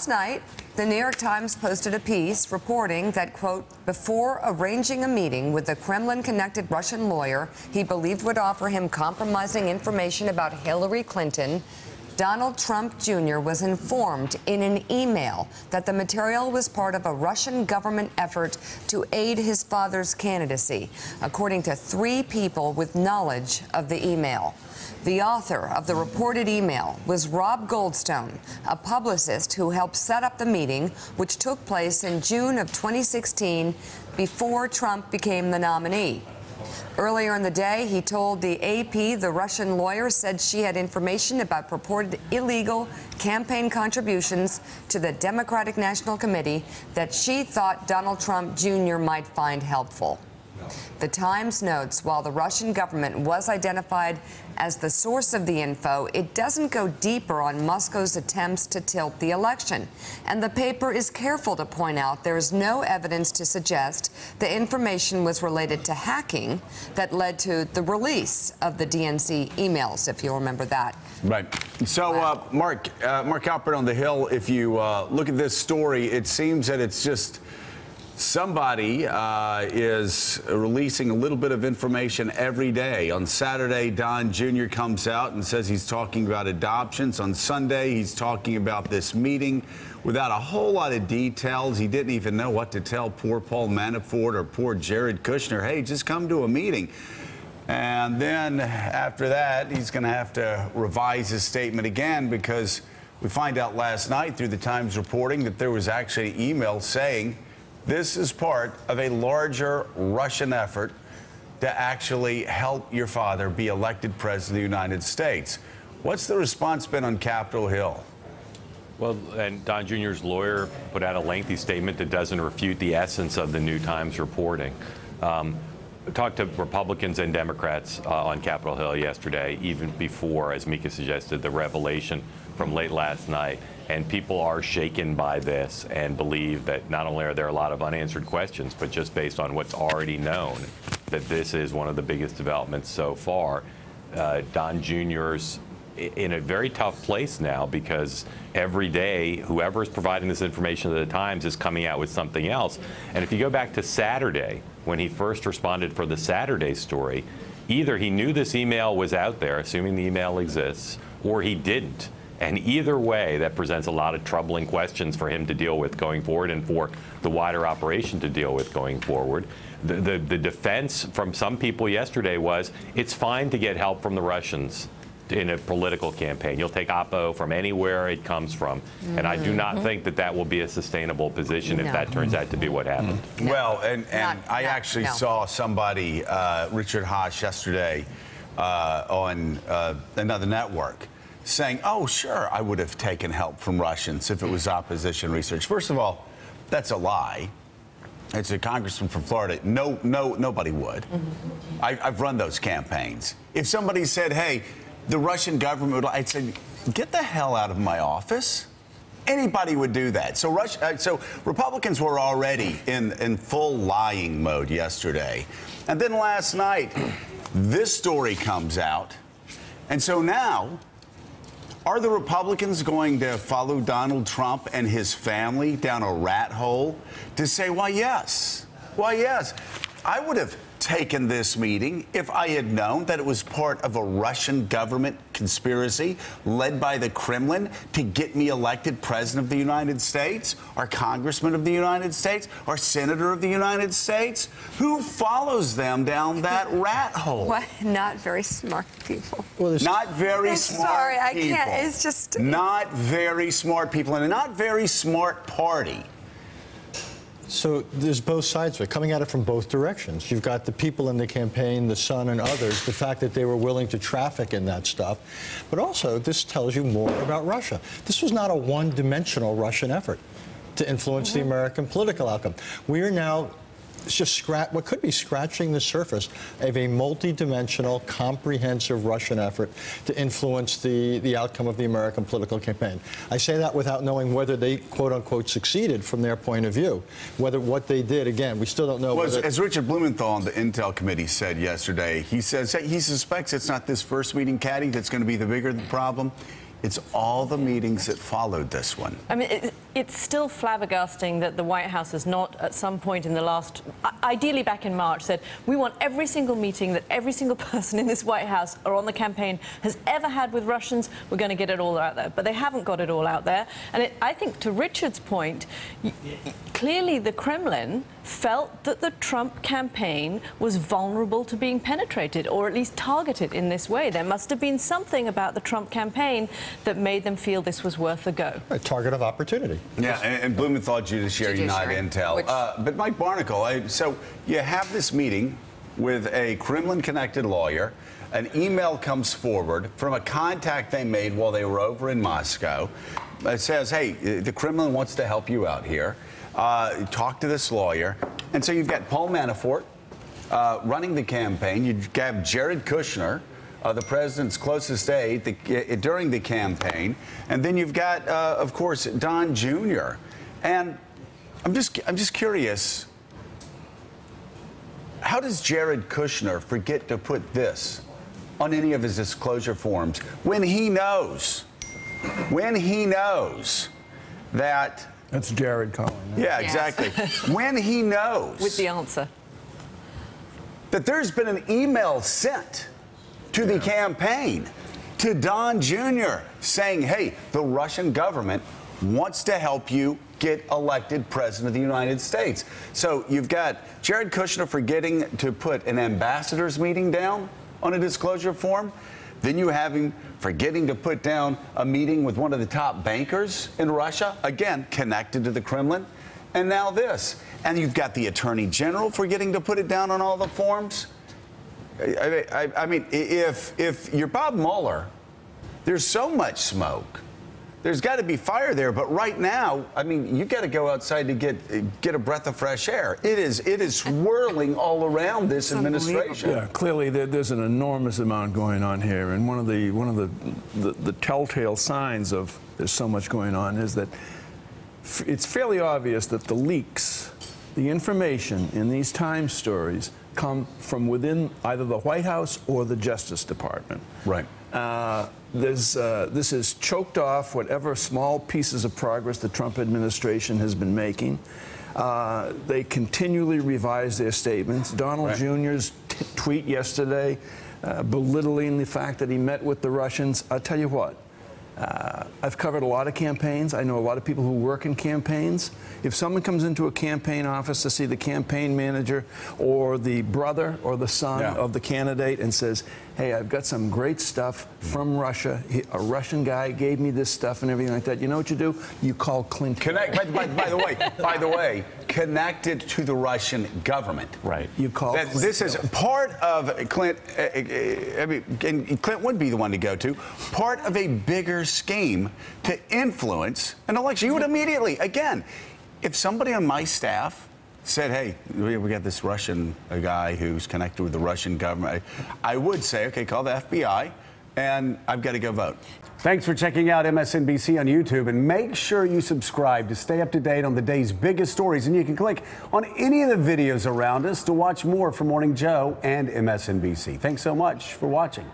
Last night, the New York Times posted a piece reporting that, quote, before arranging a meeting with the Kremlin-connected Russian lawyer he believed would offer him compromising information about Hillary Clinton, Donald Trump Jr. was informed in an email that the material was part of a Russian government effort to aid his father's candidacy, according to 3 people with knowledge of the email. The author of the reported email was Rob Goldstone, a publicist who helped set up the meeting, which took place in June of 2016, before Trump became the nominee. Earlier in the day, he told the AP the Russian lawyer said she had information about purported illegal campaign contributions to the Democratic National Committee that she thought Donald Trump Jr. might find helpful. The Times notes while the Russian government was identified as the source of the info, it doesn't go deeper on Moscow's attempts to tilt the election. And the paper is careful to point out there is no evidence to suggest the information was related to hacking that led to the release of the DNC emails, if you remember that. Right. So, Mark Alpert on the Hill, if you look at this story, it seems that it's just somebody is releasing a little bit of information every day. On Saturday, Don Jr. comes out and says he's talking about adoptions. On Sunday, he's talking about this meeting without a whole lot of details. He didn't even know what to tell poor Paul Manafort or poor Jared Kushner. Hey, just come to a meeting. And then after that, he's going to have to revise his statement again, because we find out last night through the Times reporting that there was actually email saying this is part of a larger Russian effort to actually help your father be elected president of the United States. What's the response been on Capitol Hill? Well, and Don Jr.'s lawyer put out a lengthy statement that doesn't refute the essence of the New Times reporting. Talked to Republicans and Democrats on Capitol Hill yesterday, even before, as Mika suggested, the revelation from late last night. And people are shaken by this and believe that not only are there a lot of unanswered questions, but just based on what's already known, that this is one of the biggest developments so far. Don Jr.'s in a very tough place now, because every day whoever is providing this information to the Times is coming out with something else. And if you go back to Saturday, when he first responded for the Saturday story, either he knew this email was out there, assuming the email exists, or he didn't. And either way, that presents a lot of troubling questions for him to deal with going forward, and for the wider operation to deal with going forward. The defense from some people yesterday was it's fine to get help from the Russians in a political campaign. You'll take Oppo from anywhere it comes from. And I do not think that that will be a sustainable position if that turns out to be what happened. No. Well, and I actually saw somebody, Richard Haass, yesterday on another network, saying, oh, sure, I would have taken help from Russians if it was opposition research. First of all, that's a lie. It's a congressman from Florida. Nobody would. I've run those campaigns. If somebody said, hey, the Russian government would, I'd say, get the hell out of my office. Anybody would do that. So Republicans were already in full lying mode yesterday. And then last night, this story comes out. And so now, are the Republicans going to follow Donald Trump and his family down a rat hole to say, well, yes, I would have taken this meeting if I had known that it was part of a Russian government conspiracy led by the Kremlin to get me elected president of the United States, or congressman of the United States, or senator of the United States. Who follows them down that rat hole? What? Not very smart people. Well, not very smart sorry, people. I can't. It's just not very smart people, and a not very smart party. So there's both sides of it, coming at it from both directions. You've got the people in the campaign, the Sun and others, the fact that they were willing to traffic in that stuff. But also, this tells you more about Russia. This was not a one-dimensional Russian effort to influence the American political outcome. We are now just what could be scratching the surface of a multi-dimensional, comprehensive Russian effort to influence the outcome of the American political campaign. I say that without knowing whether they, quote-unquote, succeeded from their point of view. Whether what they did, again, we still don't know. Well, as Richard Blumenthal on the Intel committee said yesterday, he says he suspects it's not this first meeting, Caddy, that's going to be the bigger problem. It's all the meetings that followed this one. I mean, it's still flabbergasting that the White House has not, at some point in the last, ideally back in March, said, we want every single meeting that every single person in this White House or on the campaign has ever had with Russians. We're going to get it all out there. But they haven't got it all out there. And I think, to Richard's point, clearly the Kremlin felt that the Trump campaign was vulnerable to being penetrated, or at least targeted in this way. There must have been something about the Trump campaign that made them feel this was worth a go. A target of opportunity. Yeah, and Blumenthal, Judiciary, not Intel. But Mike Barnicle, so you have this meeting with a Kremlin-connected lawyer. An email comes forward from a contact they made while they were over in Moscow. It says, hey, the Kremlin wants to help you out here. Talk to this lawyer. And so you've got Paul Manafort running the campaign. You have Jared Kushner, the president's closest aide during the campaign. And then you've got, of course, Don Jr. And I'm just curious, how does Jared Kushner forget to put this on any of his disclosure forms when he knows that... That's Jared calling. Yeah, exactly. When he knows... With the answer. That there's been an email sent to the campaign, to Don Jr., saying, hey, the Russian government wants to help you get elected president of the United States. So you've got Jared Kushner forgetting to put an ambassador's meeting down on a disclosure form. Then you have him forgetting to put down a meeting with one of the top bankers in Russia, again, connected to the Kremlin. And now this. And you've got the Attorney General forgetting to put it down on all the forms. I mean, if you're Bob Mueller, there's so much smoke. There's got to be fire there, but right now, I mean, you've got to go outside to get a breath of fresh air. It is swirling all around this administration. Yeah, clearly there's an enormous amount going on here, and one of the telltale signs of there's so much going on is that it's fairly obvious that the leaks, the information in these Times stories, come from within either the White House or the Justice Department. Right. This has choked off whatever small pieces of progress the Trump administration has been making. They continually revise their statements. Donald Jr.'s tweet yesterday belittling the fact that he met with the Russians. I'll tell you what, I've covered a lot of campaigns. I know a lot of people who work in campaigns. If someone comes into a campaign office to see the campaign manager or the brother or the son of the candidate and says, hey, I've got some great stuff from Russia. A Russian guy gave me this stuff and everything like that. You know what you do? You call Clinton. By the way, connected to the Russian government. Right. You call Clinton. This is part of Clint. I mean, and Clint would be the one to go to. Part of a bigger scheme to influence an election. You would immediately, again, if somebody on my staff said, hey, we got this Russian guy who's connected with the Russian government, I would say, okay, call the FBI, and I've got to go vote. Thanks for checking out MSNBC on YouTube, and make sure you subscribe to stay up to date on the day's biggest stories. And you can click on any of the videos around us to watch more from Morning Joe and MSNBC. Thanks so much for watching.